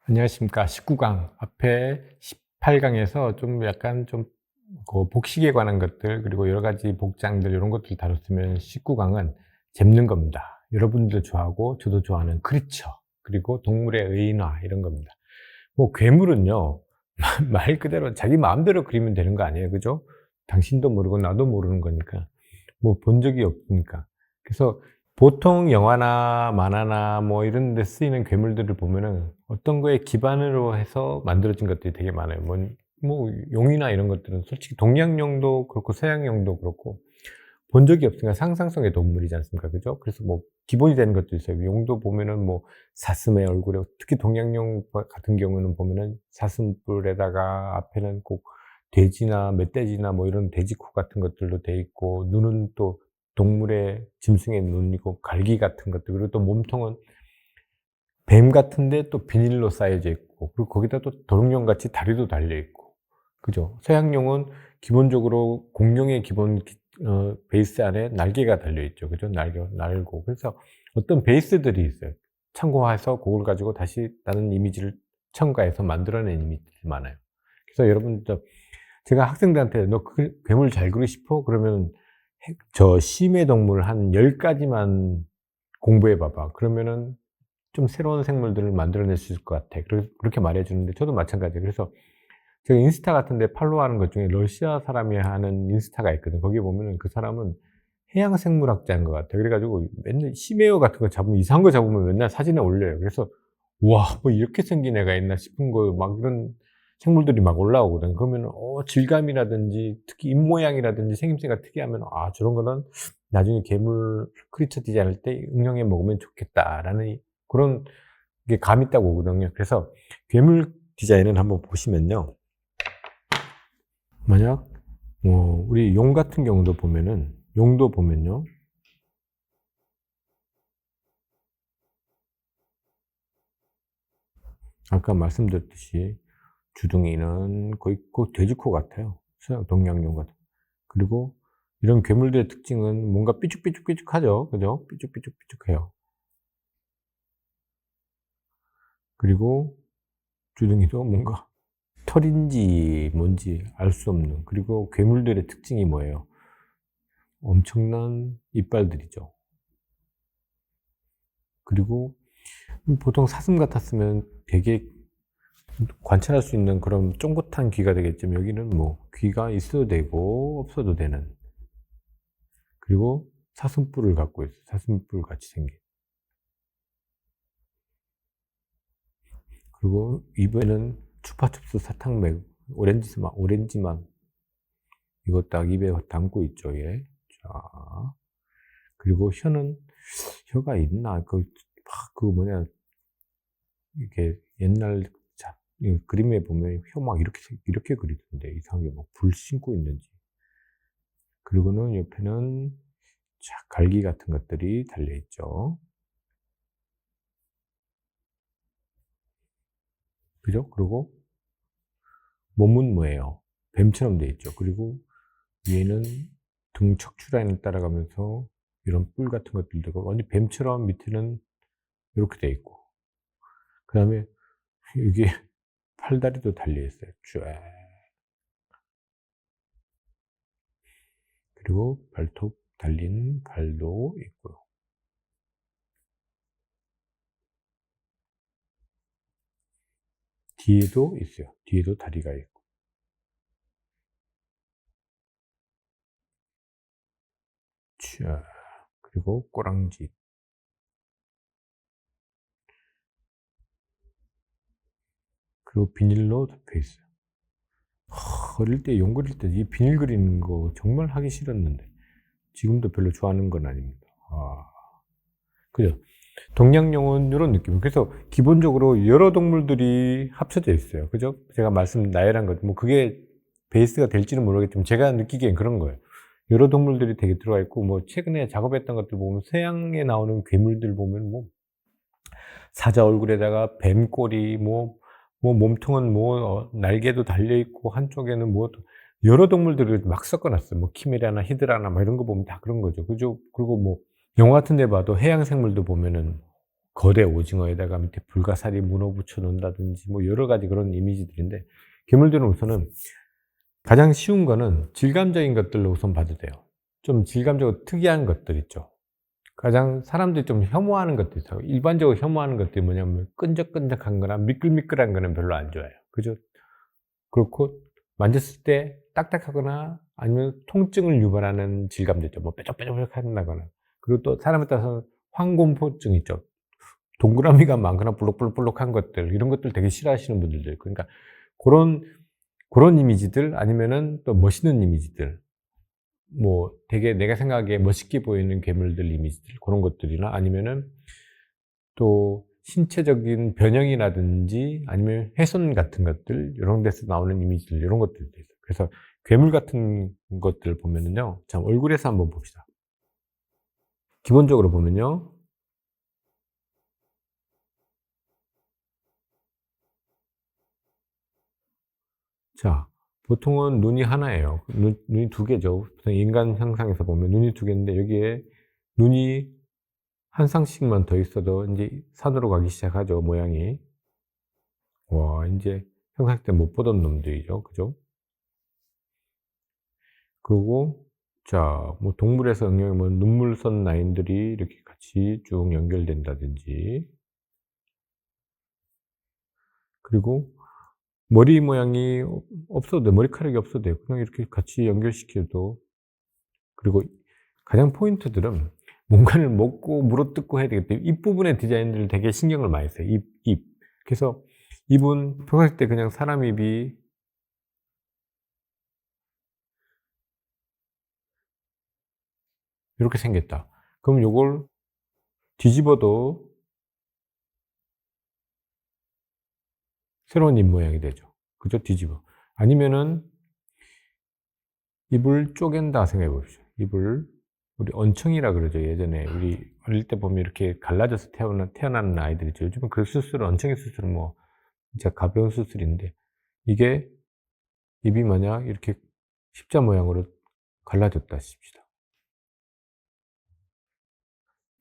안녕하십니까. 19강 앞에 18강에서 좀 약간 좀 그 복식에 관한 것들 그리고 여러 가지 복장들 이런 것들 다뤘으면 19강은 잽는 겁니다. 여러분들도 좋아하고 저도 좋아하는 크리처 그리고 동물의 의인화 이런 겁니다. 뭐 괴물은요 말 그대로 자기 마음대로 그리면 되는 거 아니에요, 그죠? 당신도 모르고 나도 모르는 거니까 뭐 본 적이 없으니까. 그래서 보통 영화나 만화나 뭐 이런 데 쓰이는 괴물들을 보면은 어떤 거에 기반으로 해서 만들어진 것들이 되게 많아요. 뭐 용이나 이런 것들은 솔직히 동양용도 그렇고 서양용도 그렇고 본 적이 없으니까 상상성의 동물이지 않습니까? 그죠? 그래서 뭐 기본이 되는 것도 있어요. 용도 보면은 뭐 사슴의 얼굴에, 특히 동양용 같은 경우는 보면은 사슴뿔에다가 앞에는 꼭 돼지나 멧돼지나 뭐 이런 돼지코 같은 것들로 돼 있고, 눈은 또 동물의 짐승의 눈이고, 갈기 같은 것들, 그리고 또 몸통은 뱀 같은데 또 비닐로 쌓여져 있고, 그리고 거기다 또 도롱뇽 같이 다리도 달려 있고, 그죠? 서양용은 기본적으로 공룡의 기본 베이스 안에 날개가 달려 있죠. 그죠? 날고. 그래서 어떤 베이스들이 있어요. 참고해서 그걸 가지고 다시 다른 이미지를 첨가해서 만들어낸 이미지들이 많아요. 그래서 여러분, 제가 학생들한테 너 괴물 잘 그리고 싶어? 그러면 심해 동물 한 10가지만 공부해 봐봐. 그러면은 좀 새로운 생물들을 만들어낼 수 있을 것 같아. 그렇게 말해 주는데 저도 마찬가지예요. 그래서 제가 인스타 같은 데 팔로우하는 것 중에 러시아 사람이 하는 인스타가 있거든요. 거기 보면은 그 사람은 해양 생물학자인 것 같아요. 그래 가지고 맨날 심해어 같은 거 잡으면, 이상한 거 잡으면 맨날 사진에 올려요. 그래서 '와, 뭐 이렇게 생긴 애가 있나?' 싶은 거, 막 이런 생물들이 막 올라오거든요. 그러면은 질감이라든지 특히 입 모양이라든지 생김새가 특이하면 '아, 저런 거는 나중에 괴물 크리처 디자인할 때 응용해 먹으면 좋겠다.'라는 그런 게 감이 딱 오거든요. 그래서 괴물 디자인을 한번 보시면요. 만약 우리 용 같은 경우도 보면은, 용도 보면요. 아까 말씀드렸듯이 주둥이는 거의 그 돼지코 같아요. 서양 동양용 같은. 그리고 이런 괴물들의 특징은 뭔가 삐죽삐죽삐죽하죠. 그죠? 삐죽삐죽삐죽해요. 그리고 주둥이도 뭔가 털인지 뭔지 알 수 없는, 그리고 괴물들의 특징이 뭐예요? 엄청난 이빨들이죠. 그리고 보통 사슴 같았으면 되게 관찰할 수 있는 그런 쫑긋한 귀가 되겠지만, 여기는 뭐 귀가 있어도 되고 없어도 되는, 그리고 사슴뿔을 갖고 있어요. 사슴뿔 같이 생긴. 그리고 입에는 추파춥스 사탕맥, 오렌지만 이거 딱 입에 담고 있죠, 얘. 자, 그리고 혀가 있나? 그 뭐냐, 이게 옛날 이 그림에 보면 혀 막 이렇게 그리던데, 이상하게 막 불 씻고 있는지. 그리고는 옆에는 갈기 같은 것들이 달려 있죠. 그죠? 그리고 몸은 뭐예요? 뱀처럼 돼 있죠. 그리고 위에는 등 척추 라인을 따라가면서 이런 뿔 같은 것들도 있고, 완전 뱀처럼 밑에는 이렇게 돼 있고, 그 다음에 이게 팔다리도 달려 있어요. 쫙. 그리고 발톱 달린 발도 있고요. 뒤에도 있어요. 뒤에도 다리가 있고. 쫙. 그리고 꼬랑지. 그리고 비닐로 덮여 있어요. 어릴 때, 용 그릴 때 이 비닐 그리는 거 정말 하기 싫었는데, 지금도 별로 좋아하는 건 아닙니다. 그죠? 동양용은 이런 느낌. 그래서 기본적으로 여러 동물들이 합쳐져 있어요. 그죠? 제가 나열한 것, 뭐 그게 베이스가 될지는 모르겠지만 제가 느끼기엔 그런 거예요. 여러 동물들이 되게 들어가 있고, 뭐 최근에 작업했던 것들 보면 서양에 나오는 괴물들 보면 뭐 사자 얼굴에다가 뱀 꼬리, 뭐 몸통은 날개도 달려 있고, 한쪽에는 여러 동물들을 막 섞어 놨어요. 뭐 키메라나 히드라나 뭐 이런 거 보면 다 그런 거죠. 그죠? 그리고 뭐 영화 같은 데 봐도 해양 생물도 보면은 거대 오징어에다가 밑에 불가사리 문어 붙여 놓는다든지 뭐 여러 가지 그런 이미지들인데, 괴물들은 우선은 가장 쉬운 거는 질감적인 것들로 우선 봐도 돼요. 좀 질감적으로 특이한 것들 있죠. 가장 사람들이 좀 혐오하는 것도 있어요. 일반적으로 혐오하는 것들이 뭐냐면 끈적끈적한 거나 미끌미끌한 거는 별로 안 좋아해요. 그죠? 그렇고 만졌을 때 딱딱하거나 아니면 통증을 유발하는 질감도 있죠. 뭐 뾰족뾰족한다거나. 그리고 또 사람에 따라서는 황공포증 있죠. 동그라미가 많거나 볼록볼록한 것들, 이런 것들 되게 싫어하시는 분들도 있고. 그러니까 그런 이미지들, 아니면은 또 멋있는 이미지들, 뭐 되게 내가 생각하기에 멋있게 보이는 괴물들 이미지들, 그런 것들이나 아니면은 또 신체적인 변형이라든지 아니면 훼손 같은 것들, 이런 데서 나오는 이미지들, 이런 것들도 있어요. 그래서 괴물 같은 것들 보면은요, 자, 얼굴에서 한번 봅시다. 기본적으로 보면요, 자, 보통은 눈이 하나예요. 눈이 두 개죠. 보통 인간 형상에서 보면 눈이 두 개인데, 여기에 눈이 한 쌍씩만 더 있어도 이제 산으로 가기 시작하죠, 모양이. 와, 이제 평상 때 못 보던 놈들이죠. 그죠? 그리고, 자, 뭐 동물에서 응용하면 눈물선 라인들이 이렇게 같이 쭉 연결된다든지, 그리고 머리 모양이 없어도 돼. 머리카락이 없어도 돼요. 그냥 이렇게 같이 연결시켜도. 그리고 가장 포인트들은 뭔가를 먹고 물어뜯고 해야 되기 때문에 입 부분의 디자인들을 되게 신경을 많이 써요. 입. 그래서 입은 평소에 때 그냥 사람 입이 이렇게 생겼다. 그럼 요걸 뒤집어도 새로운 입 모양이 되죠. 그죠? 뒤집어. 아니면은 입을 쪼갠다 생각해 보십시오. 입을 우리 언청이라 그러죠. 예전에 우리 어릴 때 보면 이렇게 갈라져서 태어나는 아이들이죠. 요즘은 그 수술은, 언청의 수술은 뭐 진짜 가벼운 수술인데, 이게 입이 만약 이렇게 십자 모양으로 갈라졌다 칩시다.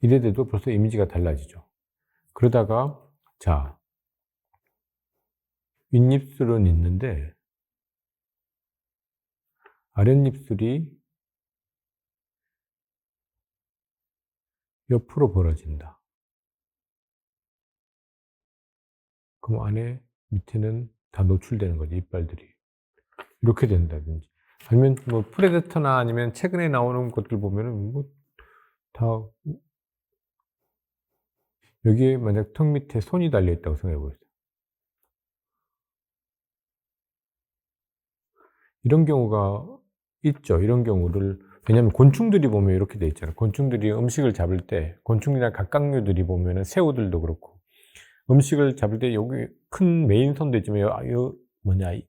이래 돼도 벌써 이미지가 달라지죠. 그러다가, 자, 윗입술은 있는데 아랫입술이 옆으로 벌어진다. 그럼 안에, 밑에는 다 노출되는 거죠, 이빨들이. 이렇게 된다든지. 아니면 뭐 프레데터나 아니면 최근에 나오는 것들 보면은 뭐 다, 여기에 만약 턱 밑에 손이 달려 있다고 생각해 보세요. 이런 경우가 있죠. 이런 경우를, 왜냐하면 곤충들이 보면 이렇게 돼 있잖아요. 곤충들이 음식을 잡을 때, 곤충이나 각각류들이 보면은 새우들도 그렇고, 음식을 잡을 때 여기 큰 메인 선도 있지만 요 뭐냐, 입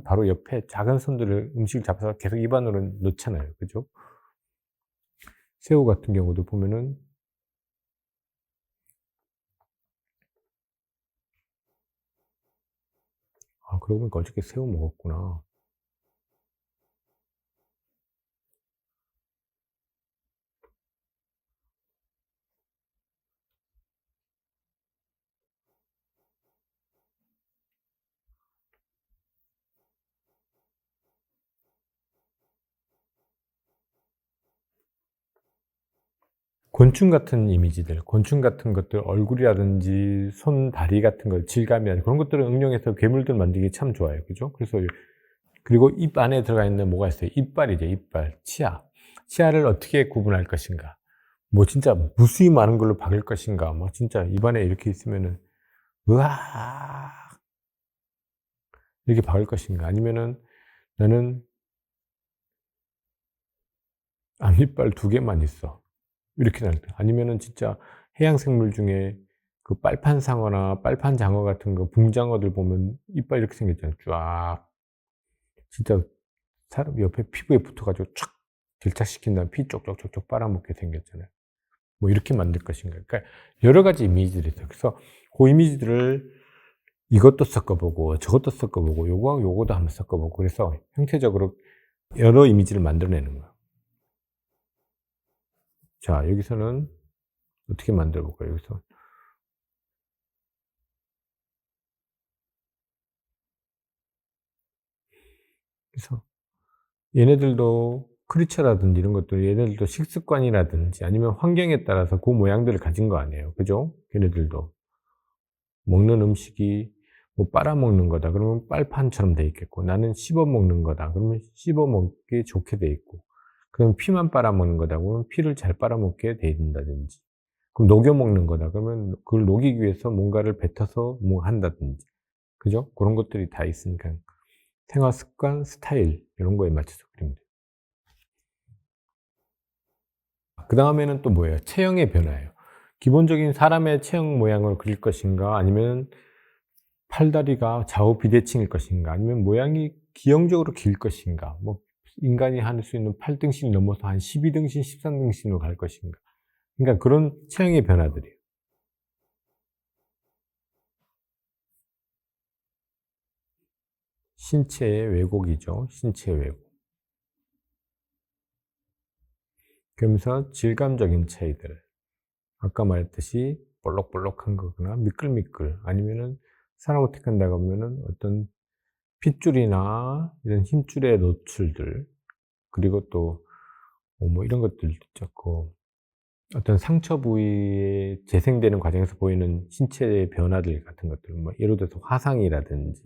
바로 옆에 작은 선들을 음식을 잡아서 계속 입 안으로 넣잖아요. 그죠? 새우 같은 경우도 보면은, 아, 그러고 보니까 어저께 새우 먹었구나. 곤충 같은 이미지들, 곤충 같은 것들, 얼굴이라든지 손, 다리 같은 거, 질감이라든지 그런 것들을 응용해서 괴물들 만들기 참 좋아요. 그죠? 그래서, 그리고 입 안에 들어가 있는 뭐가 있어요? 이빨이죠, 이빨. 치아. 치아를 어떻게 구분할 것인가? 뭐 진짜 무수히 많은 걸로 박을 것인가? 뭐 진짜 입안에 이렇게 있으면은, 으아! 이렇게 박을 것인가? 아니면은 나는 앞니빨 두 개만 있어. 이렇게 날 때. 아니면은 진짜 해양 생물 중에 그 빨판상어나 빨판장어 같은 거, 붕장어들 보면 이빨 이렇게 생겼잖아요. 쫙. 진짜 사람 옆에 피부에 붙어가지고 촥 질착시킨 다음에 피 쪽쪽쪽쪽 빨아먹게 생겼잖아요. 뭐 이렇게 만들 것인가. 그러니까 여러 가지 이미지들이 있어요. 그래서 그 이미지들을 이것도 섞어보고 저것도 섞어보고 요거하고 요거도 한번 섞어보고, 그래서 형태적으로 여러 이미지를 만들어내는 거예요. 자, 여기서는 어떻게 만들어 볼까요? 여기서 그래서 얘네들도 크리처라든지 이런 것들 얘네들도 식습관이라든지 아니면 환경에 따라서 그 모양들을 가진 거 아니에요. 그죠? 걔네들도. 먹는 음식이 뭐 빨아먹는 거다 그러면 빨판처럼 돼 있겠고, 나는 씹어 먹는 거다 그러면 씹어 먹기 좋게 돼 있고, 그럼 피만 빨아먹는 거다 그러면 피를 잘 빨아먹게 돼 있다든지, 그럼 녹여 먹는 거다 그러면 그걸 녹이기 위해서 뭔가를 뱉어서 뭐 한다든지, 그죠? 그런 것들이 다 있으니까 생활 습관, 스타일 이런 거에 맞춰서 그립니다. 그다음에는 또 뭐예요? 체형의 변화예요. 기본적인 사람의 체형 모양을 그릴 것인가, 아니면 팔다리가 좌우 비대칭일 것인가, 아니면 모양이 기형적으로 길 것인가, 뭐 인간이 할 수 있는 8등신 넘어서 한 12등신, 13등신으로 갈 것인가. 그러니까 그런 체형의 변화들이에요. 신체의 왜곡이죠. 신체의 왜곡. 그러면서 질감적인 차이들. 아까 말했듯이 볼록볼록한 거거나 미끌미끌, 아니면은 사람을 택한다고 하면은 어떤 핏줄이나 이런 힘줄의 노출들, 그리고 또 뭐 이런 것들 있죠. 그 어떤 상처 부위에 재생되는 과정에서 보이는 신체의 변화들 같은 것들, 뭐 예를 들어서 화상이라든지,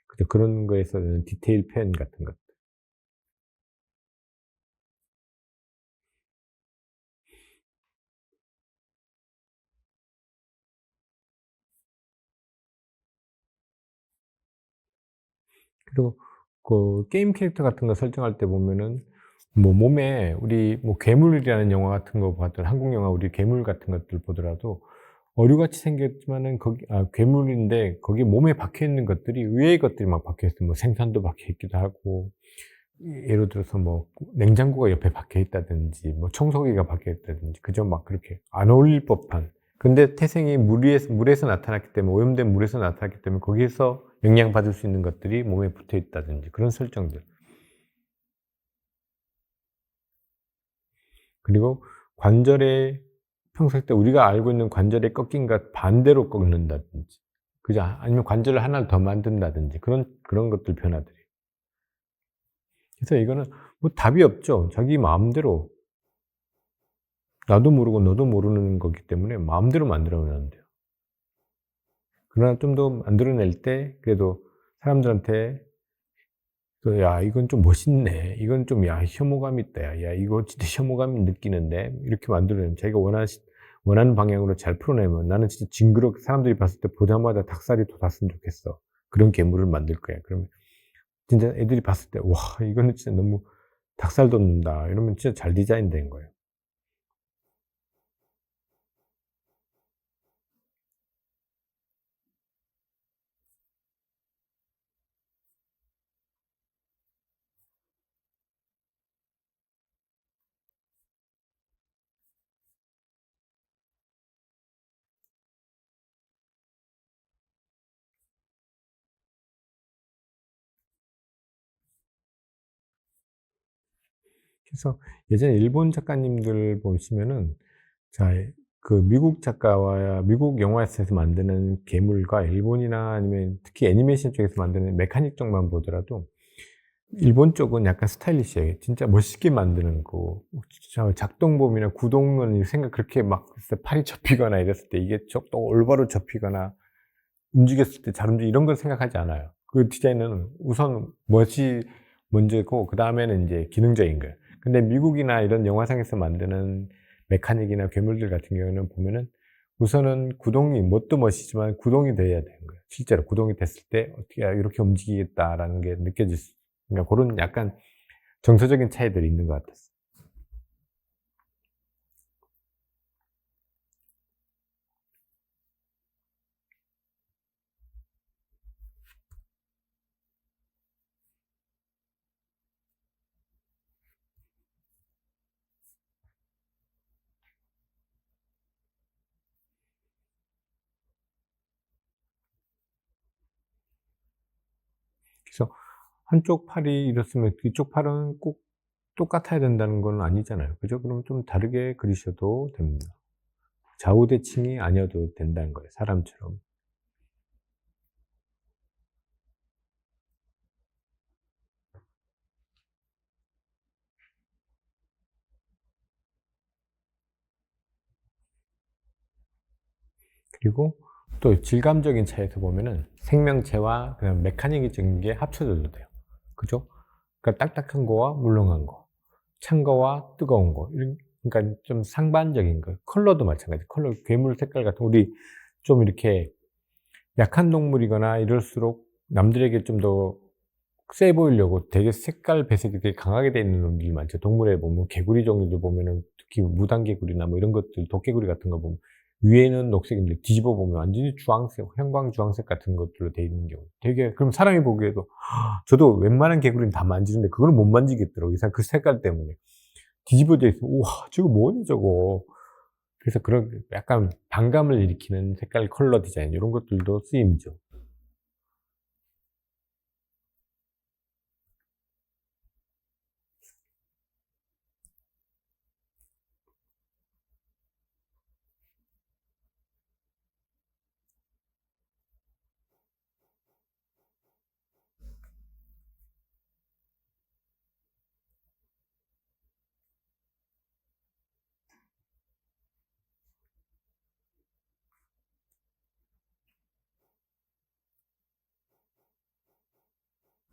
그죠? 그런 거에서는 디테일 표현 같은 것. 그리고 그 게임 캐릭터 같은 거 설정할 때 보면은 뭐 몸에 우리 뭐 괴물이라는 영화 같은 거 봤던 한국 영화, 우리 괴물 같은 것들 보더라도 어류같이 생겼지만은 거기 괴물인데 거기 몸에 박혀 있는 것들이 의외의 것들이 막 박혀 있어요. 뭐 생선도 박혀 있기도 하고, 예를 들어서 뭐 냉장고가 옆에 박혀 있다든지, 뭐 청소기가 박혀 있다든지, 그죠? 막 그렇게 안 어울릴 법한. 근데 태생이 물에서 나타났기 때문에, 오염된 물에서 나타났기 때문에 거기에서 영향받을 수 있는 것들이 몸에 붙어 있다든지, 그런 설정들. 그리고 관절의, 평소에 때 우리가 알고 있는 관절의 꺾인 것 반대로 꺾는다든지, 그죠? 아니면 관절을 하나를 더 만든다든지, 그런 것들 변화들이. 그래서 이거는 뭐 답이 없죠. 자기 마음대로, 나도 모르고 너도 모르는 거기 때문에 마음대로 만들어내면 돼요. 그러나 좀 더 만들어낼 때 그래도 사람들한테 그 "야 이건 좀 멋있네. 이건 좀 야 혐오감 있다. 야, 야 이거 진짜 혐오감 느끼는데." 이렇게 만들어내면, 자기가 원하는 방향으로 잘 풀어내면, 나는 진짜 징그럽게 사람들이 봤을 때 보자마자 닭살이 돋았으면 좋겠어. 그런 괴물을 만들 거야. 그러면 진짜 애들이 봤을 때 '와 이거는 진짜 너무 닭살 돋는다.' 이러면 진짜 잘 디자인된 거예요. 그래서 예전에 일본 작가님들 보시면은, 자 그 미국 작가와 미국 영화에서 만드는 괴물과 일본이나 아니면 특히 애니메이션 쪽에서 만드는 메카닉 쪽만 보더라도 일본 쪽은 약간 스타일리시하게 진짜 멋있게 만드는 거, 저 작동범위나 구동은 생각 그렇게 막 팔이 접히거나 이랬을 때 이게 또 올바로 접히거나 움직였을 때 잘 움직이, 이런 걸 생각하지 않아요. 그 디자인은 우선 멋이 먼저고 그다음에는 인제 기능적인 거예요. 근데 미국이나 이런 영화상에서 만드는 메카닉이나 괴물들 같은 경우는 보면은 우선은 구동이, 뭣도 멋이지만 구동이 돼야 되는 거예요. 실제로 구동이 됐을 때 어떻게 '아 요렇게 움직이겠다.'라는 게 느껴질 수, 그러니까 고런 약간 정서적인 차이들이 있는 것 같았어요. 그래서 한쪽 팔이 이렇으면 이쪽 팔은 꼭 똑같아야 된다는 건 아니잖아요. 그죠? 그럼 좀 다르게 그리셔도 됩니다. 좌우 대칭이 아니어도 된다는 거예요, 사람처럼. 그리고 또 질감적인 차이에서 보면은 생명체와 그다음에 메카닉적인 게 합쳐져도 돼요. 그죠? 그러니까 딱딱한 거와 물렁한 거, 찬 거와 뜨거운 거, 이런, 그러니까 좀 상반적인 거. 컬러도 마찬가지. 컬러, 괴물 색깔 같은, 우리 좀 이렇게 약한 동물이거나 이럴수록 남들에게 좀 더 세 보이려고 되게 색깔 배색이 되게 강하게 돼 있는 놈들이 많죠. 동물에 보면 개구리 종류들 보면은, 특히 무당개구리나 뭐 이런 것들, 도깨구리 같은 거 보면 위에는 녹색인데 뒤집어 보면 완전히 주황색, 형광 주황색 같은 것들로 돼 있는 경우 되게, 그럼 사람이 보기에도 저도 웬만한 개구리는 다 만지는데 그거는 못 만지겠더라고요. 이상 그 색깔 때문에. 뒤집어져 있으면 우와 저거 뭐니 저거. 그래서 그런 약간 반감을 일으키는 색깔, 컬러 디자인 이런 것들도 쓰임이죠.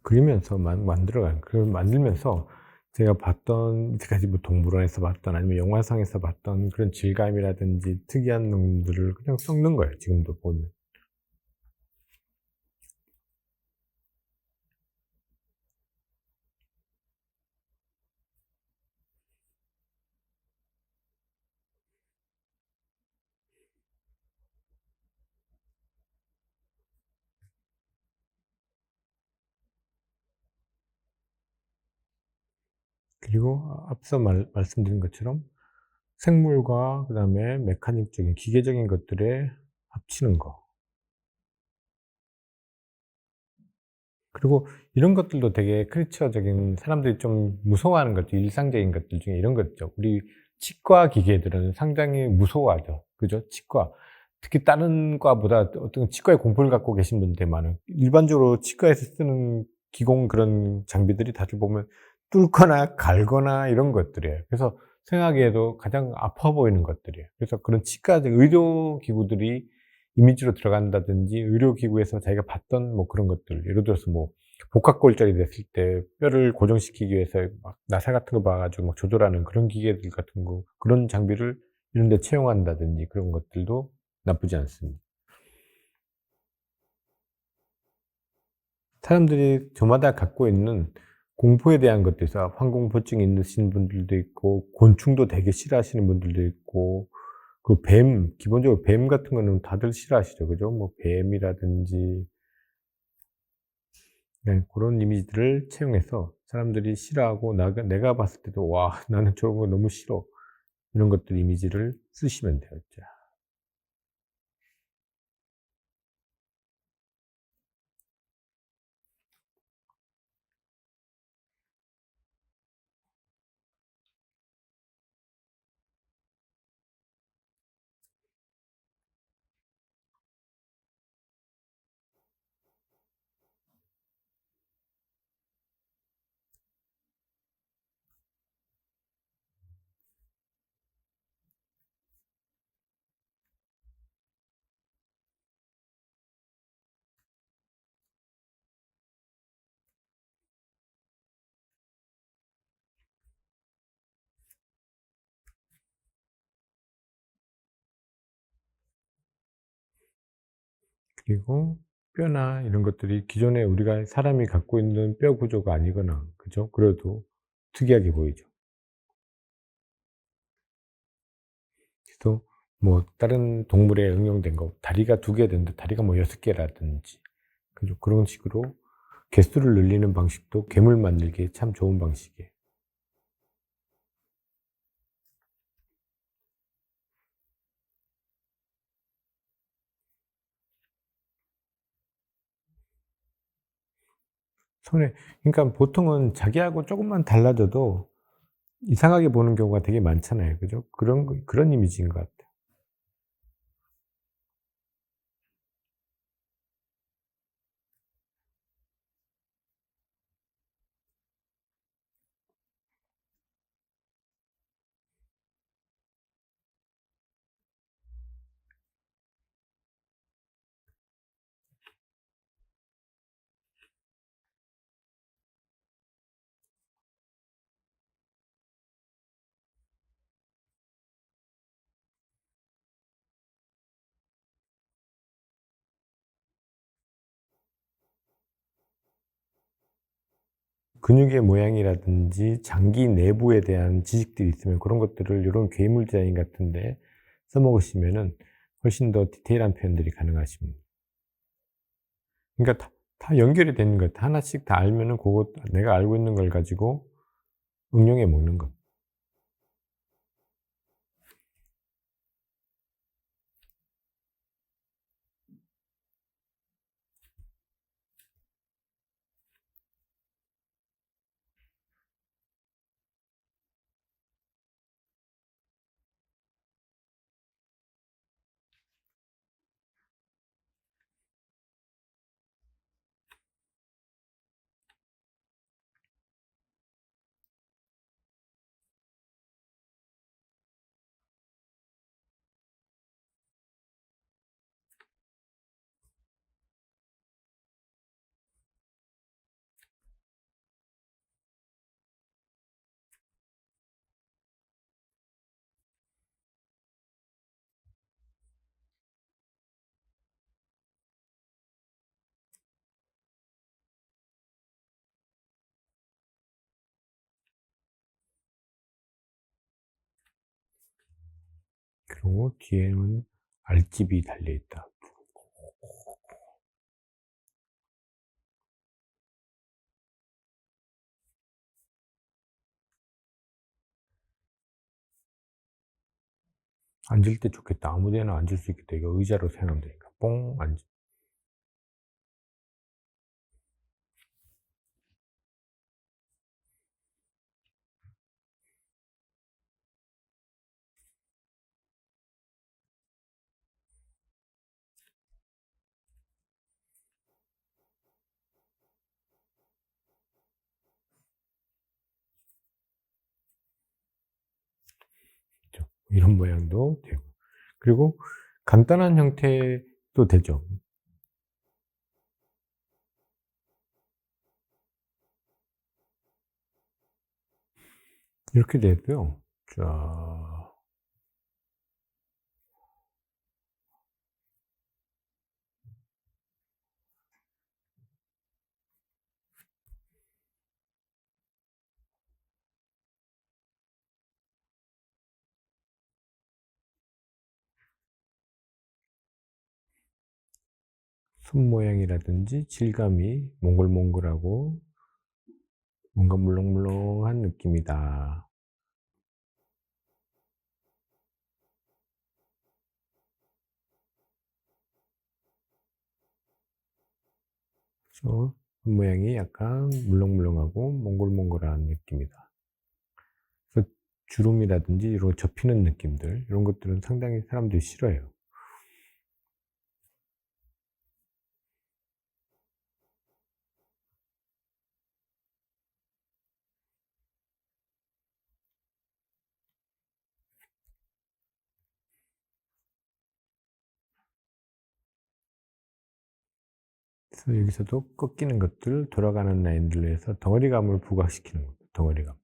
그리면서 만들어가는, 그 만들면서 제가 봤던, 이제까지 뭐 동물원에서 봤던 아니면 영화상에서 봤던 그런 질감이라든지 특이한 놈들을 그냥 섞는 거예요, 지금도 보면. 그리고 앞서 말씀드린 것처럼 생물과 그다음에 메카닉적인 기계적인 것들에 합치는 거. 그리고 이런 것들도 되게 크리처적인, 사람들이 좀 무서워하는 것들, 일상적인 것들 중에 이런 것 있죠. 우리 치과 기계들은 상당히 무서워하죠. 그죠? 치과. 특히 다른 과보다 어떤 치과에 공부를 갖고 계신 분들 많은, 일반적으로 치과에서 쓰는 기공 그런 장비들이 다들 보면 뚫거나 갈거나 이런 것들이에요. 그래서 생각에도 가장 아파 보이는 것들이에요. 그래서 그런 치과 의료 기구들이 이미지로 들어간다든지, 의료기구에서 자기가 봤던 뭐 그런 것들, 예를 들어서 뭐 복합골절이 됐을 때 뼈를 고정시키기 위해서 막 나사 같은 거 봐가지고 막 조절하는 그런 기계들 같은 거, 그런 장비를 이런 데 채용한다든지 그런 것들도 나쁘지 않습니다. 사람들이 저마다 갖고 있는 공포에 대한 것도 있어요. 항공포증이 있으신 분들도 있고, 곤충도 되게 싫어하시는 분들도 있고, 그 뱀, 기본적으로 뱀 같은 거는 다들 싫어하시죠. 그죠? 뭐 뱀이라든지, 네, 그런 이미지들을 채용해서 사람들이 싫어하고, 내가 봤을 때도 와 나는 저런 거 너무 싫어, 이런 것들 이미지를 쓰시면 돼요. 자, 그리고 뼈나 이런 것들이 기존에 우리가 사람이 갖고 있는 뼈 구조가 아니거나, 그죠? 그래도 특이하게 보이죠. 그래서 뭐 다른 동물에 응용된 거, 다리가 두 개 되는데 다리가 뭐 여섯 개라든지, 그죠? 그런 식으로 개수를 늘리는 방식도 괴물 만들기에 참 좋은 방식이에요. 손에, 그러니까 보통은 자기하고 조금만 달라져도 이상하게 보는 경우가 되게 많잖아요. 그죠? 그런 이미지인 것 같아요. 근육의 모양이라든지 장기 내부에 대한 지식들이 있으면 그런 것들을 이런 괴물 디자인 같은데 써먹으시면은 훨씬 더 디테일한 표현들이 가능하십니다. 그러니까 다 연결이 되는 것. 하나씩 다 알면은 그거 내가 알고 있는 걸 가지고 응용해 먹는 것. 그리고 뒤에는 알집이 달려 있다. 앉을 때 좋겠다. 아무 데나 앉을 수 있겠다. 이거 의자로 사용하면 되니까. 뽕 앉. 이런 모양도 되고. 그리고 간단한 형태도 되죠. 이렇게 되고요. 자, 손 모양이라든지 질감이 몽글몽글하고 뭔가 물렁물렁한 느낌이다. 그래서 손 모양이 약간 물렁물렁하고 몽글몽글한 느낌이다. 그래서 주름이라든지 이런 접히는 느낌들, 이런 것들은 상당히 사람들이 싫어해요. 그래서 여기서도 꺾이는 것들, 돌아가는 라인들로 해서 덩어리감을 부각시키는 겁니다. 덩어리감.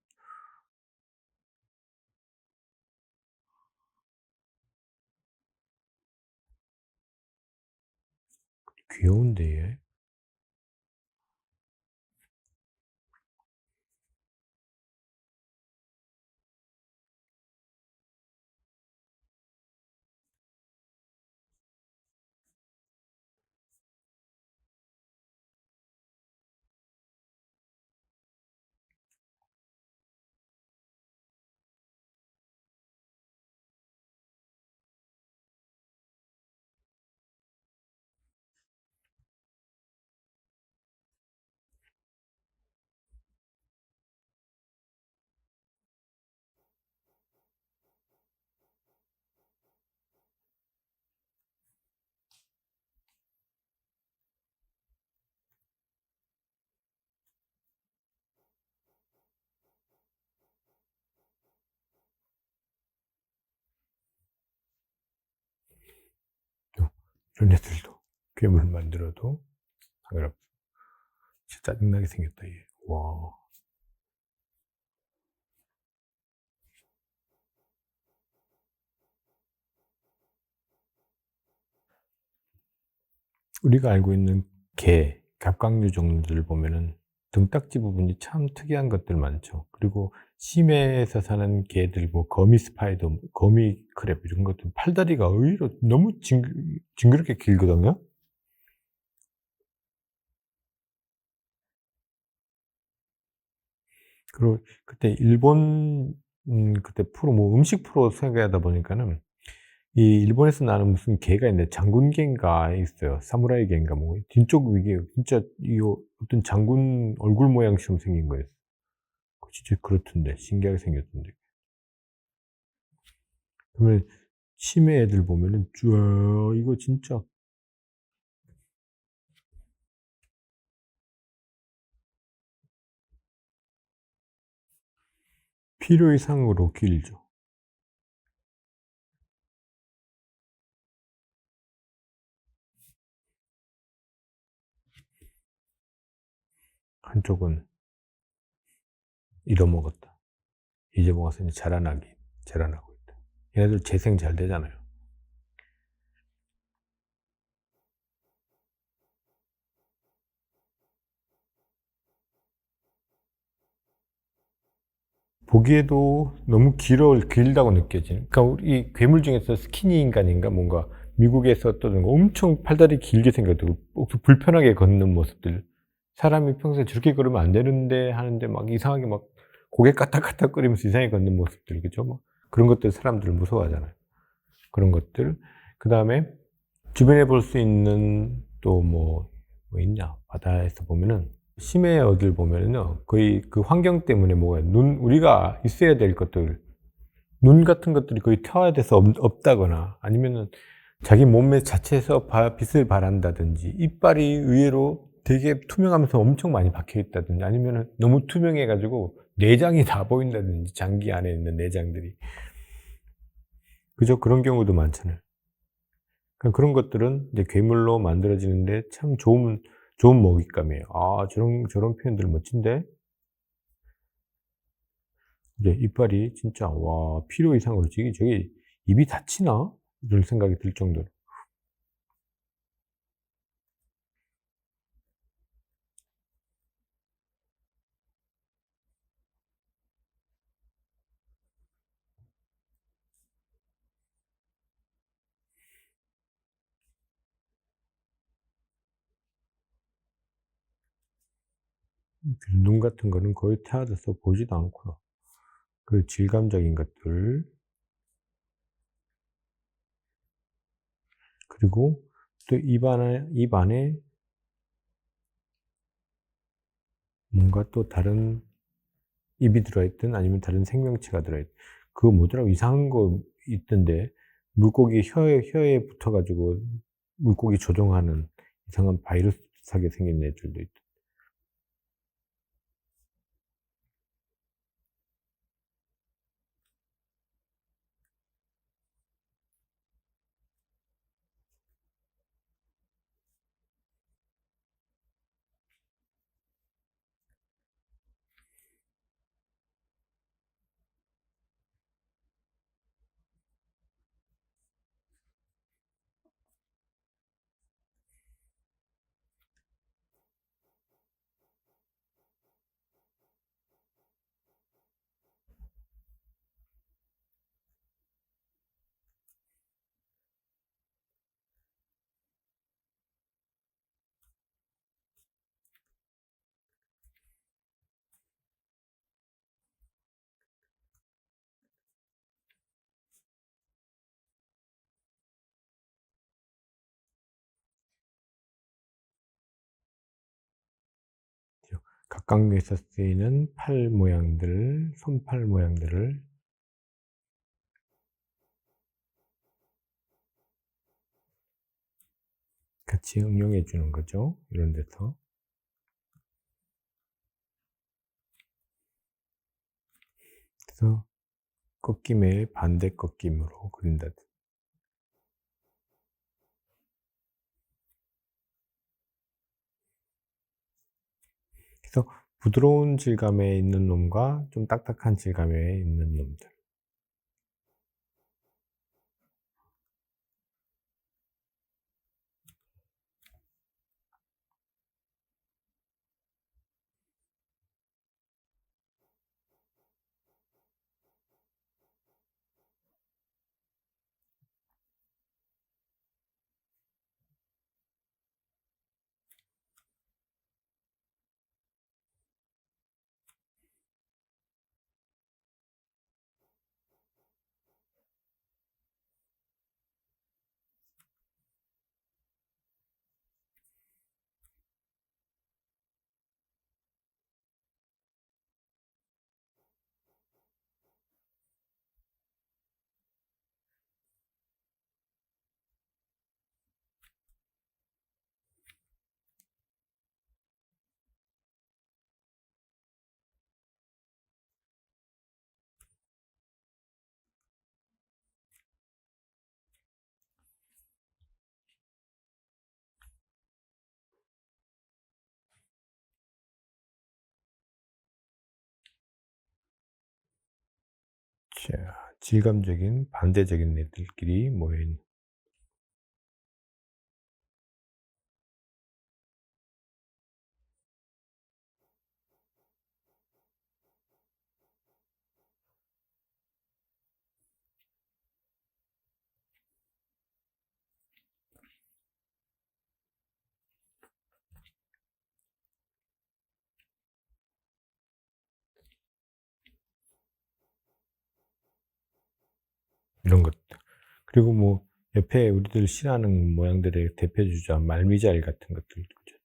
귀여운데 얘. 이런 애들도 괴물 만들어도 상관없어. 진짜 짜증나게 생겼다 얘. 와. 우리가 알고 있는 개, 갑각류 종류들 보면은 등딱지 부분이 참 특이한 것들 많죠. 그리고 심해에서 사는 개들, 뭐 거미 스파이더, 거미 크랩 이런 것들 팔다리가 의외로 너무 징그럽게 길거든요. 그리고 그때 일본 그때 프로 뭐 음식 프로 소개하다 보니까는 이 일본에서 나는 무슨 개가 있는데 장군개인가 있어요. 사무라이 개인가 뭐 뒤쪽 이게 진짜 이 어떤 장군 얼굴 모양처럼 생긴 거예요. 진짜 그렇던데 신기하게 생겼던데. 그러면 치매 애들 보면은 쭈아 이거 진짜 필요 이상으로 길죠. 한쪽은 잃어먹었다. 잊어먹어서 이제 자라나고 있다. 얘네들 재생 잘 되잖아요. 보기에도 너무 길다고 느껴지는. 그러니까 우리 괴물 중에서 스키니 인간인가 뭔가 미국에서 떠드는 거 엄청 팔다리 길게 생겼고 불편하게 걷는 모습들. 사람이 평소에 저렇게 걸으면 안 되는데 하는데 막 이상하게 막 고개 까딱까딱거리면서 이상하게 걷는 모습들, 그죠? 뭐 그런 것들 사람들을 무서워하잖아요. 그런 것들. 그 다음에 주변에 볼 수 있는 또 뭐 있냐. 바다에서 보면은 심해 어들 보면은요, 거의 그 환경 때문에 뭐가 우리가 있어야 될 것들, 눈 같은 것들이 거의 태화돼서 없다거나 아니면은 자기 몸매 자체에서 빛을 발한다든지 이빨이 의외로 되게 투명하면서 엄청 많이 박혀 있다든지 아니면은 너무 투명해 가지고 내장이 다 보인다든지 장기 안에 있는 내장들이. 그죠? 그런 경우도 많잖아요. 그러니까 그런 것들은 이제 괴물로 만들어지는데 참 좋은 먹잇감이에요. 아, 저런 표현들 멋진데? 네, 이빨이 진짜 와 필요 이상으로 저게 입이 다치나? 이런 생각이 들 정도로. 눈 같은 거는 거의 태워져서 보지도 않고요. 그 질감적인 것들, 그리고 또 입 안에 뭔가 또 다른 입이 들어있든 아니면 다른 생명체가 들어있든 그거 뭐더라고 이상한 거 있던데 물고기 혀에 붙어 가지고 물고기 조종하는 이상한 바이러스 비슷하게 생긴 애들도 있. 각각에서 쓰이는 팔 모양들, 손팔 모양들을 같이 응용해 주는 거죠. 이런 데서. 그래서 꺾임의 반대 꺾임으로 그린다. 그래서 부드러운 질감에 있는 놈과 좀 딱딱한 질감에 있는 놈들. 자, 질감적인 반대적인 애들끼리 모여있는 이런 것들. 그리고 뭐 옆에 우리들 싫어하는 모양들의 대표주자 말미잘 같은 것들, 그죠?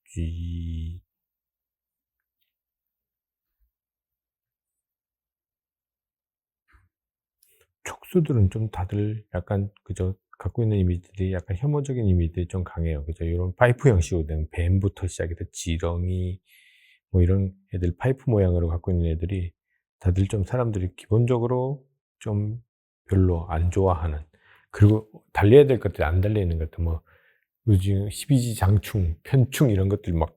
촉수들은 좀 다들 약간 그저 갖고 있는 이미지들이 약간 혐오적인 이미지들이 좀 강해요. 그죠? 이런 파이프 형식으로 된 뱀부터 시작해서 지렁이 뭐 이런 애들 파이프 모양으로 갖고 있는 애들이 다들 좀 사람들이 기본적으로 좀 별로 안 좋아하는, 그리고 달려야 될 것들이 안 달려 있는 것들, 뭐 요즘 12지 장충, 편충 이런 것들 막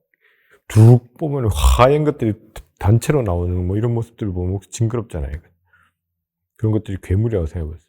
둑 보면 하얀 것들이 단체로 나오는 뭐 이런 모습들을 보면 징그럽잖아요. 그런 것들이 괴물이라고 생각해봤어요.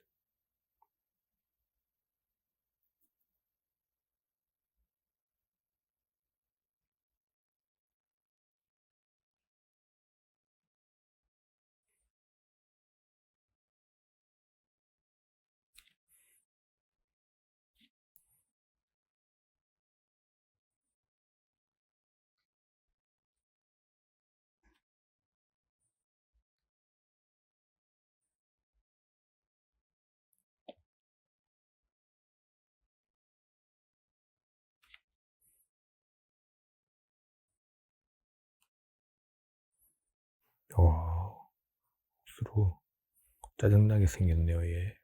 와, 스스로 짜증나게 생겼네요, 얘.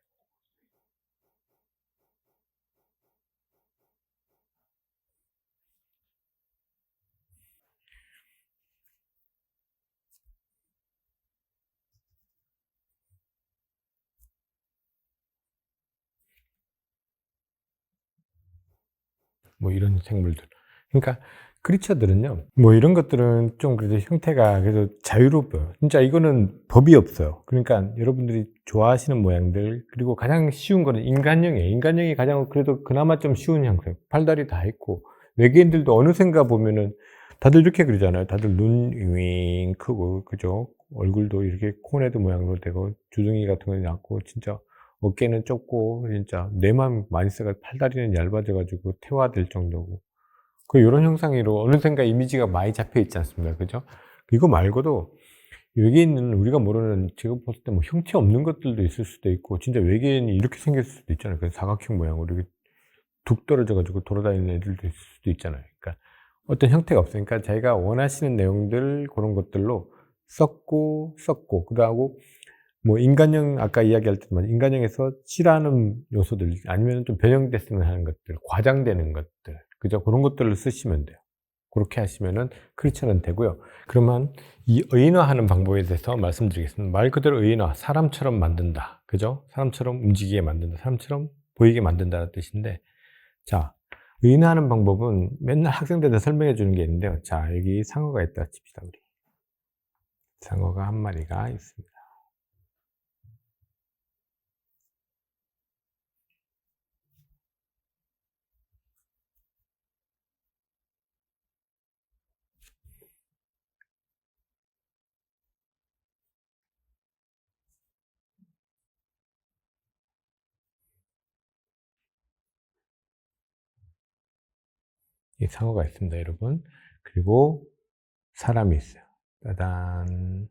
뭐 이런 생물들. 그러니까 크리처들은요, 뭐 이런 것들은 좀 그래도 형태가 그래도 자유롭고요. 진짜 이거는 법이 없어요. 그러니까 여러분들이 좋아하시는 모양들, 그리고 가장 쉬운 거는 인간형이에요. 인간형이 가장 그래도 그나마 좀 쉬운 형태. 팔다리 다 있고, 외계인들도 어느샌가 보면은 다들 이렇게 그러잖아요. 다들 눈 윙 크고, 그죠? 얼굴도 이렇게 코네드 모양으로 되고, 주둥이 같은 거 낮고, 진짜 어깨는 좁고, 진짜 뇌만 많이 써가 팔다리는 얇아져가지고 퇴화될 정도고. 그 요런 형상으로 어느샌가 이미지가 많이 잡혀 있지 않습니까? 그죠? 이거 말고도 외계인은 우리가 모르는, 지금 봤을 때 뭐 형태 없는 것들도 있을 수도 있고, 진짜 외계인이 이렇게 생겼을 수도 있잖아요. 그 사각형 모양으로 이렇게 툭 떨어져 가지고 돌아다니는 애들도 있을 수도 있잖아요. 그러니까 어떤 형태가 없으니까 자기가 원하시는 내용들, 그런 것들로 썼고, 그러고 뭐 인간형, 아까 이야기할 때만 인간형에서 싫어하는 요소들, 아니면 좀 변형됐으면 하는 것들, 과장되는 것들, 그죠? 그런 것들을 쓰시면 돼요. 그렇게 하시면은 크리처는 되고요. 그러면 이 의인화하는 방법에 대해서 말씀드리겠습니다. 말 그대로 의인화, 사람처럼 만든다. 그죠? 사람처럼 움직이게 만든다. 사람처럼 보이게 만든다는 뜻인데, 자, 의인화하는 방법은 맨날 학생들한테 설명해 주는 게 있는데요. 자, 여기 상어가 있다 칩시다, 우리. 상어가 한 마리가 있습니다. 이 상어가 있습니다, 여러분. 그리고 사람이 있어요. 짜잔.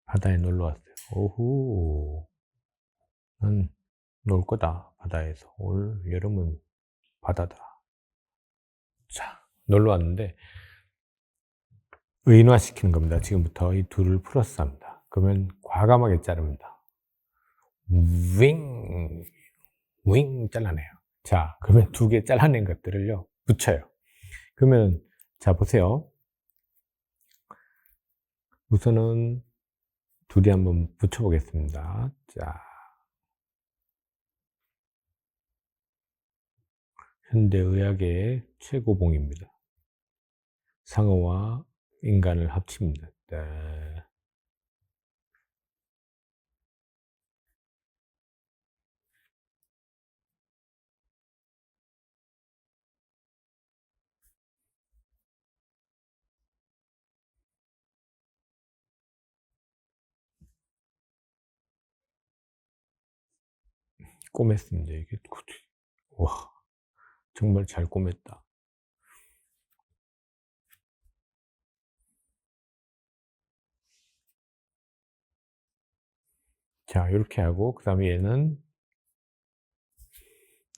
바다에 놀러 왔어요. 오후. 난 놀 거다, 바다에서. 올 여름은 바다다. 자, 놀러 왔는데, 의인화시키는 겁니다. 지금부터 이 둘을 플러스 합니다. 그러면 과감하게 자릅니다. 윙, 윙 잘라내요. 자, 그러면 두 개 잘라낸 것들을요, 붙여요. 그러면, 자, 보세요. 우선은 둘이 한번 붙여보겠습니다. 자, 현대의학의 최고봉입니다. 상어와 인간을 합칩니다. 네. 꼬맸습니다. 이게 와, 정말 잘 꼬맸다. 자, 이렇게 하고 그 다음에 얘는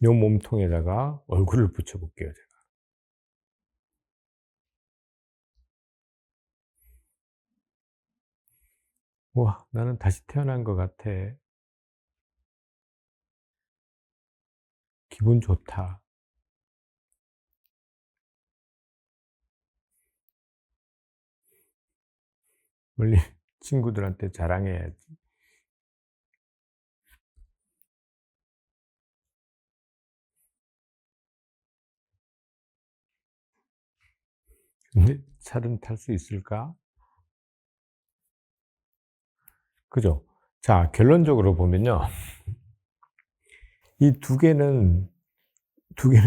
요 몸통에다가 얼굴을 붙여 볼게요, 제가. 와, 나는 다시 태어난 것 같아. 기분 좋다. 멀리 친구들한테 자랑해야지. 근데 차는 탈 수 있을까? 그죠? 자, 결론적으로 보면요. 이 두 개는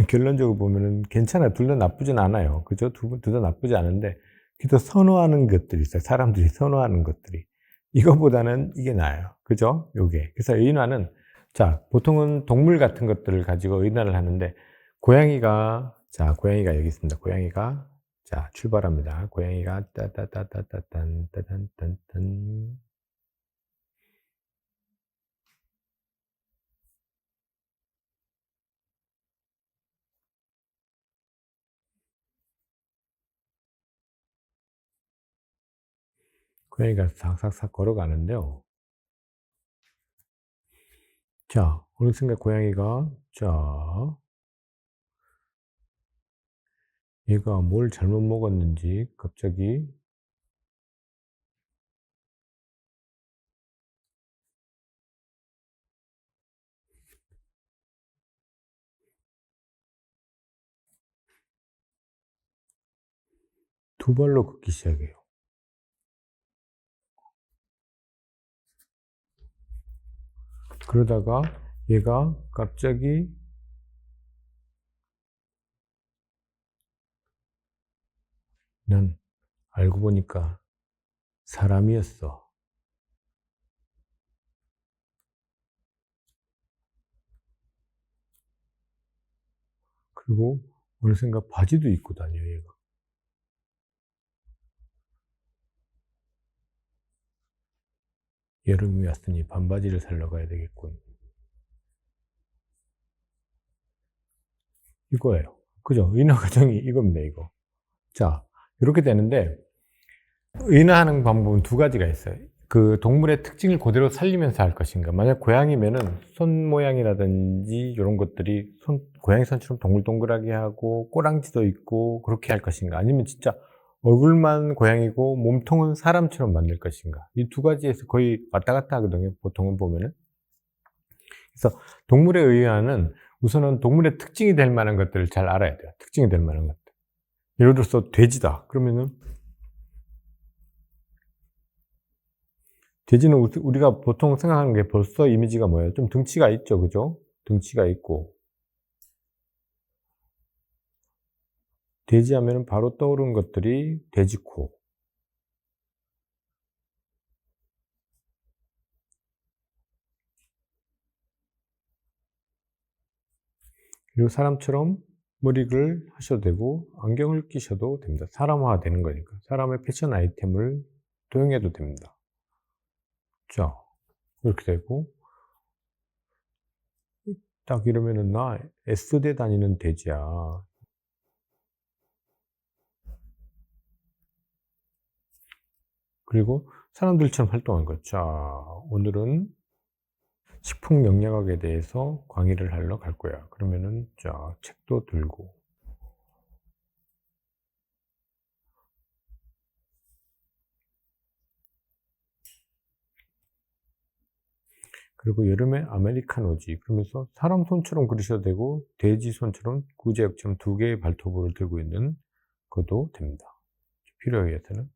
결론적으로 보면은 괜찮아요. 둘 다 나쁘진 않아요. 그죠? 둘 다 나쁘지 않은데, 그래도 선호하는 것들이 있어요. 사람들이 선호하는 것들이. 이거보다는 이게 나아요. 그죠? 요게. 그래서 의인화는, 자, 보통은 동물 같은 것들을 가지고 의인화를 하는데, 고양이가 여기 있습니다. 고양이가, 자, 출발합니다. 고양이가, 따단딴딴딴. 고양이가 싹싹싹 걸어가는데요. 자, 어느 순간 고양이가, 자, 얘가 뭘 잘못 먹었는지 갑자기 두 발로 걷기 시작해요. 그러다가 얘가 갑자기 난 알고 보니까 사람이었어. 그리고 어느샌가 바지도 입고 다녀, 얘가. 여름이 왔으니 반바지를 사러 가야 되겠군. 이거예요. 그죠? 인화 과정이 이겁니다, 이거. 자, 이렇게 되는데, 인화하는 방법은 두 가지가 있어요. 그 동물의 특징을 그대로 살리면서 할 것인가. 만약 고양이면은 손 모양이라든지 이런 것들이 고양이 손처럼 동글동글하게 하고 꼬랑지도 있고 그렇게 할 것인가. 아니면 진짜 얼굴만 고양이고 몸통은 사람처럼 만들 것인가. 이 두 가지에서 거의 왔다 갔다 하거든요. 보통은 보면은. 그래서 동물의 의아는 우선은 동물의 특징이 될 만한 것들을 잘 알아야 돼요. 특징이 될 만한 것들. 예를 들어서 돼지다. 그러면은 돼지는 우리가 보통 생각하는 게 벌써 이미지가 뭐예요? 좀 등치가 있죠, 그죠? 등치가 있고. 돼지 하면은 바로 떠오르는 것들이 돼지코. 그리고 사람처럼 머리를 하셔도 되고, 안경을 끼셔도 됩니다. 사람화 되는 거니까. 사람의 패션 아이템을 도용해도 됩니다. 자, 이렇게 되고, 딱 이러면은 나 S대 다니는 돼지야. 그리고 사람들처럼 활동한 거. 자, 오늘은 식품 영양학에 대해서 강의를 하러 갈 거야. 그러면은, 자, 책도 들고. 그리고 여름에 아메리카노지. 그러면서 사람 손처럼 그리셔도 되고 돼지 손처럼 구제역처럼 두 개의 발톱을 들고 있는 그것도 됩니다, 필요에 의해서는.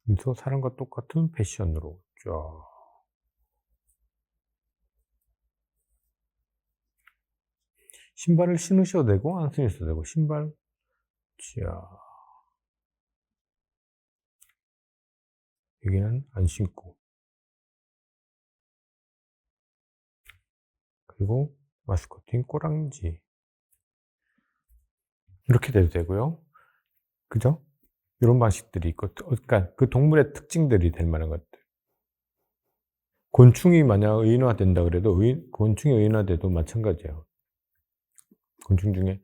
그래서 사람과 똑같은 패션으로 쫙. 신발을 신으셔도 되고 안 신으셔도 되고 신발 자 여기는 안 신고, 그리고 마스코트인 꼬랑지 이렇게 돼도 되고요. 그죠? 요런 방식들이 있고 그러니까 그 동물의 특징들이 될 만한 것들. 곤충이 만약 의인화된다 그래도 곤충이 의인화돼도 마찬가지예요. 곤충 중에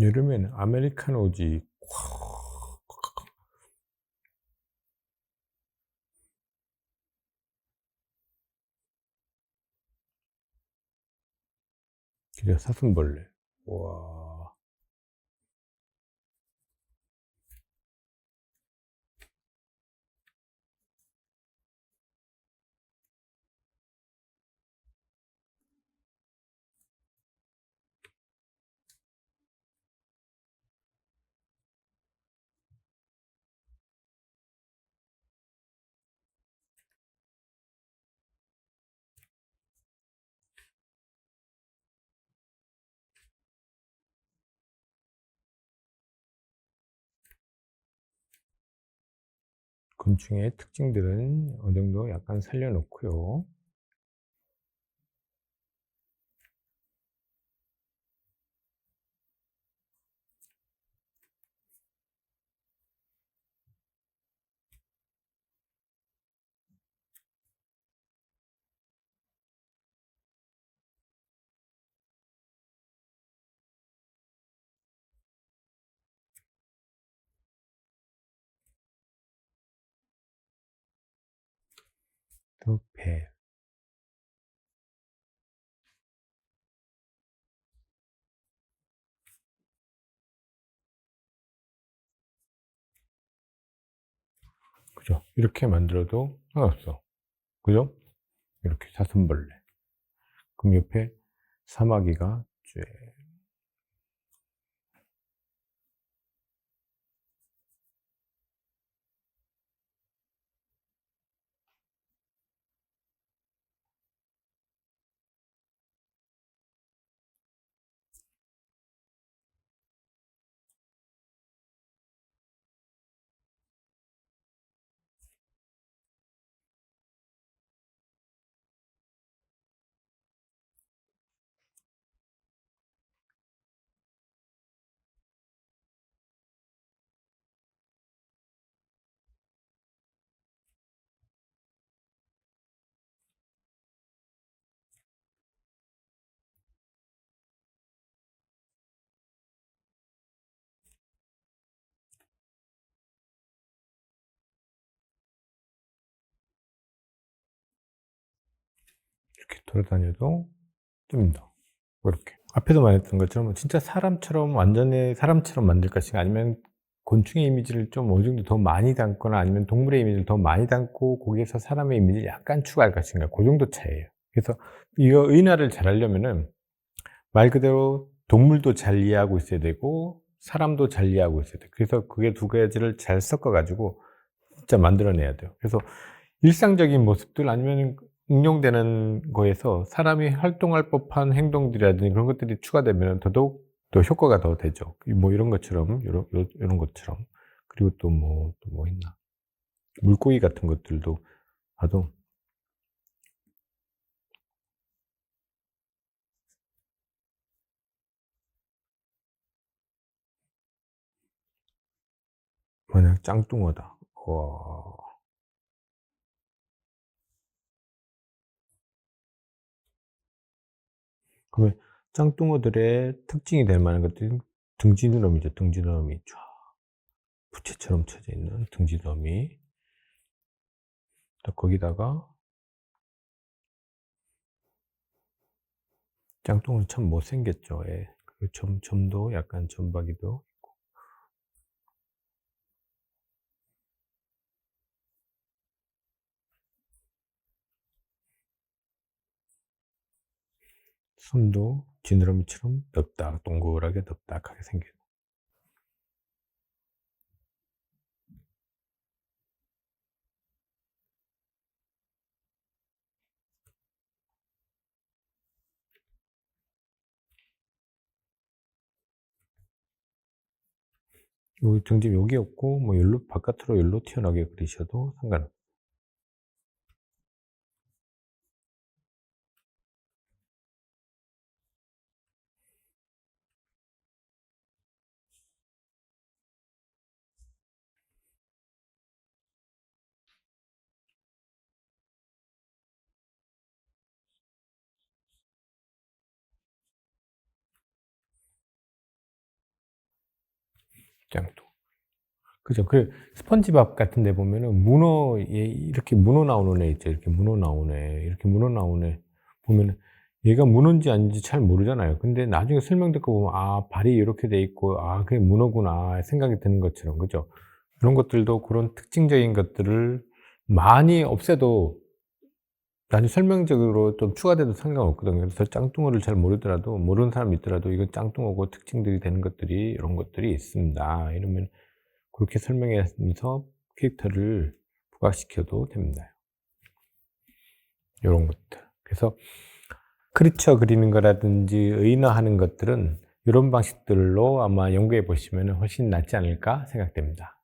여름에는 아메리카노지. 그죠? 사슴벌레. 와. 곤충의 특징들은 어느 정도 약간 살려 놓고요. 또 배. 그죠? 이렇게 만들어도 상관없어. 그죠? 이렇게 사슴벌레. 그럼 옆에 사마귀가 쭉 이렇게 돌아다녀도 뜹니다. 이렇게. 앞에서 말했던 것처럼 진짜 사람처럼 완전히 사람처럼 만들 것인가 아니면 곤충의 이미지를 좀 어느 정도 더 많이 담거나 아니면 동물의 이미지를 더 많이 담고 거기에서 사람의 이미지를 약간 추가할 것인가 그 정도 차이예요. 그래서 이거 의인화를 잘 하려면은 말 그대로 동물도 잘 이해하고 있어야 되고 사람도 잘 이해하고 있어야 돼요. 그래서 그게 두 가지를 잘 섞어 가지고 진짜 만들어내야 돼요. 그래서 일상적인 모습들 아니면 응용되는 거에서 사람이 활동할 법한 행동들이라든지 그런 것들이 추가되면 더더욱 더 효과가 더 되죠. 뭐 이런 것처럼 요런 것처럼. 그리고 또 뭐 있나. 물고기 같은 것들도 봐도 만약 짱뚱어다. 와. 그러면 짱뚱어들의 특징이 될 만한 것들이 등지느러미죠. 등지느러미 쫙 부채처럼 쳐져 있는 등지느러미. 거기다가 짱뚱어는 참 못생겼죠. 예. 그 점도 약간 점박이도 있고. 손도 지느러미처럼 동그랗게 넓딱하게 생겨요. 여기 등짐 여기 없고 뭐 여기로 바깥으로 여기로 튀어나오게 그리셔도 상관없어요. 짱뚱. 그죠. 그 스펀지밥 같은 데 보면은 문어, 이렇게 문어 나오는 애 있죠. 이렇게 문어 나오는 애. 이렇게 문어 나오는 애 보면은 얘가 문어인지 아닌지 잘 모르잖아요. 근데 나중에 설명 듣고 보면, 아, 발이 이렇게 돼 있고, 아, 그게 문어구나 생각이 드는 것처럼. 그죠. 그런 것들도 그런 특징적인 것들을 많이 없애도 나중에 설명적으로 좀 추가돼도 상관없거든요. 그래서 짱뚱어를 잘 모르더라도, 모르는 사람이 있더라도 이건 짱뚱어고 특징들이 되는 것들이, 이런 것들이 있습니다. 이러면 그렇게 설명하면서 캐릭터를 부각시켜도 됩니다. 요런 것들. 그래서 크리처 그리는 거라든지 의인화하는 것들은 이런 방식들로 아마 연구해 보시면 훨씬 낫지 않을까 생각됩니다.